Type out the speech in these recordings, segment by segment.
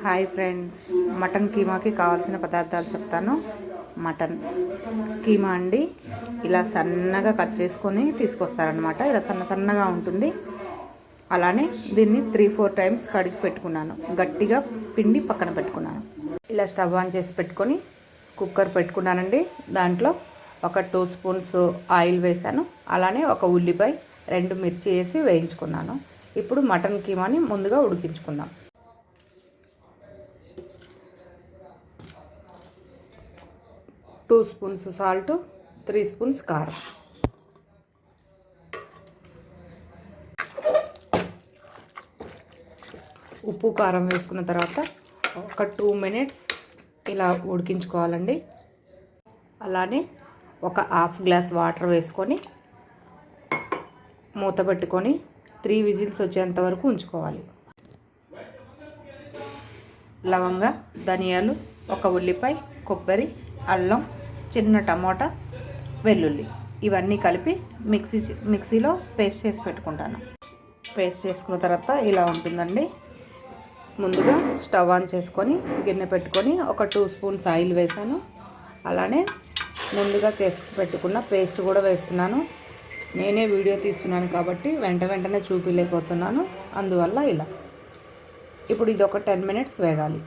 Hi friends, mutton కీమాకి కావాల్సిన పదార్థాలు చెప్తాను. మటన్ కీమా అండి, ఇలా సన్నగా కట్ చేసుకొని తీసుకొస్తారనమాట. ఇలా సన్నగా ఉంటుంది. అలానే దీన్ని 3-4 టైమ్స్ కడిగి పెట్టుకున్నాను. గట్టిగా పిండి పక్కన పెట్టుకున్నాను. ఇలా స్టవ్ ఆన్ చేసి పెట్టుకొని కుక్కర్ పెట్టుకున్నానండి. దాంట్లో ఒక 2 స్పూన్స్ ఆయిల్ వేసాను. అలానే ఒక ఉల్లిపాయ, 2 మిర్చి వేసి వేయించుకున్నాను. ఇప్పుడు మటన్ కీమాని ముందుగా ఉడికించుకుందాం. 2 స్పూన్స్ సాల్ట్, 3 స్పూన్స్ కారం. ఉప్పు కారం వేసుకున్న తర్వాత ఒక 2 మినిట్స్ ఇలా ఉడికించుకోవాలండి. అలానే ఒక హాఫ్ గ్లాస్ వాటర్ వేసుకొని మూత పెట్టుకొని 3 విజిల్స్ వచ్చేంత వరకు ఉంచుకోవాలి. లవంగ, ధనియాలు, ఒక ఉల్లిపాయ, కొబ్బరి, అల్లం, చిన్న టమోటా, వెల్లుల్లి ఇవన్నీ కలిపి మిక్సీలో పేస్ట్ చేసి పెట్టుకుంటాను. పేస్ట్ చేసుకున్న తర్వాత ఇలా ఉంటుందండి. ముందుగా స్టవ్ ఆన్ చేసుకొని గిన్నె పెట్టుకొని ఒక 2 స్పూన్స్ ఆయిల్ వేసాను. అలానే ముందుగా చేసి పెట్టుకున్న పేస్ట్ కూడా వేస్తున్నాను. నేనే వీడియో తీస్తున్నాను కాబట్టి వెంటనే చూపించలేకపోతున్నాను. అందువల్ల ఇలా ఇప్పుడు ఇది ఒక 10 మినిట్స్ వేగాలి.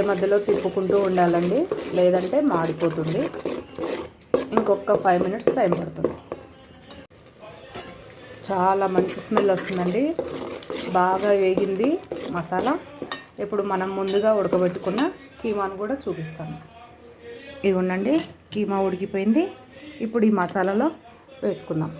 మధ్యలో తిప్పుకుంటూ ఉండాలండి, లేదంటే మాడిపోతుంది. ఇంకొక 5 మినిట్స్ టైం పడుతుంది. చాలా మంచి స్మెల్ వస్తుందండి. బాగా వేగింది మసాలా. ఇప్పుడు మనం ముందుగా ఉడకబెట్టుకున్న కీమాను కూడా చూపిస్తాను. ఇది ఉండండి, కీమా ఉడికిపోయింది. ఇప్పుడు ఈ మసాలాలో వేసుకుందాం.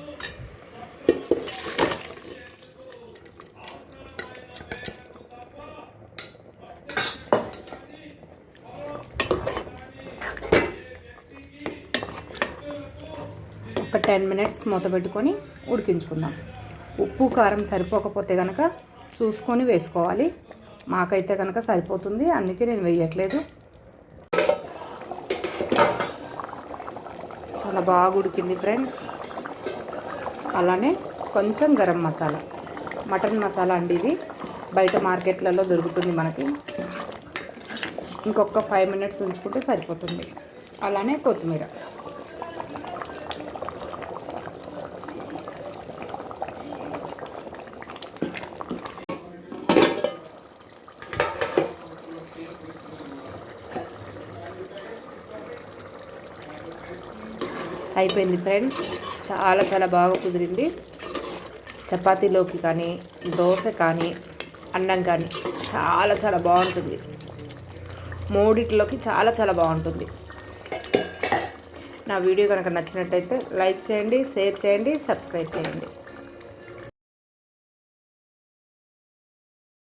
ఒక 10 మినిట్స్ మూత పెట్టుకొని ఉడికించుకుందాం. ఉప్పు కారం సరిపోకపోతే కనుక చూసుకొని వేసుకోవాలి. మాకైతే కనుక సరిపోతుంది, అందుకే నేను వేయట్లేదు. చాలా బాగా ఉడికింది ఫ్రెండ్స్. అలానే కొంచెం గరం మసాలా, మటన్ మసాలా అండి ఇది, బయట మార్కెట్లలో దొరుకుతుంది మనకి. ఇంకొక 5 మినిట్స్ ఉంచుకుంటే సరిపోతుంది. అలానే కొత్తిమీర. అయిపోయింది ఫ్రెండ్స్. చాలా బాగా కుదిరింది. చపాతీలోకి కానీ, దోశ కానీ, అన్నం కానీ చాలా బాగుంటుంది. మూడిట్లోకి చాలా బాగుంటుంది. నా వీడియో కనుక నచ్చినట్టయితే లైక్ చేయండి, షేర్ చేయండి, సబ్స్క్రైబ్ చేయండి.